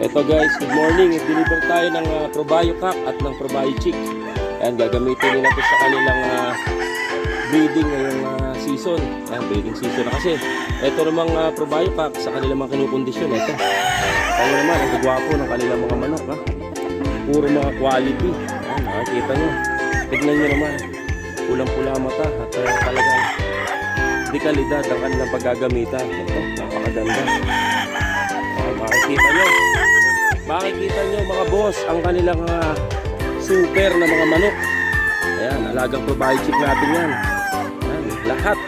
Ito guys, good morning. I-deliver tayo ng Probayo Cock at ng Probayo Chick. Ayan, gagamitin nila ito sa kanilang breeding ngayong season. Ayan, breeding season na kasi. Ito namang Probayo Cock sa kanilang mga kinukondisyon. Ito. Kaya naman, ang gagwapo ng kanilang mga manok. Ha? Puro mga quality. Ayan, makikita nyo. Tignan nyo naman. Pulang-pula mata at talagang di kalidad ang kanilang paggagamitan. Ito, napakaganda. Ayan, makikita nyo mga boss ang kanilang super na mga manok. Ayan, alagang Probayo Chick natin yan. Ayan, lahat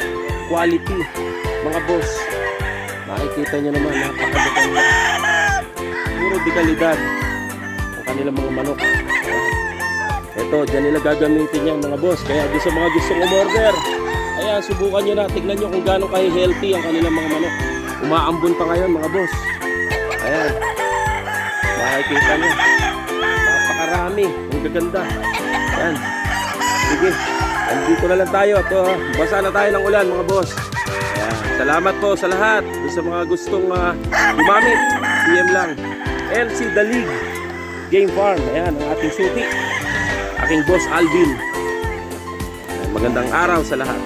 quality mga boss. Makikita nyo naman, napakaganda. Puro di kalidad ang kanilang mga manok. Ayan. Ito, dyan nila gagamitin yan mga boss. Kaya di sa mga gustong umorder, ayan, subukan nyo na. Tignan nyo kung gaano kayo healthy ang kanilang mga manok. Umaambon pa ngayon mga boss. Ayan, makikita nyo, napakarami, ang gaganda. Ayan, sige, andito na lang tayo. Ito, basa na tayo ng ulan mga boss. Ayan, salamat po sa lahat. Sa mga gustong gumamit, PM lang. LC Dalig Game Farm. Ayan, ang ating suki, aking boss Alvin. Ayan, magandang araw sa lahat.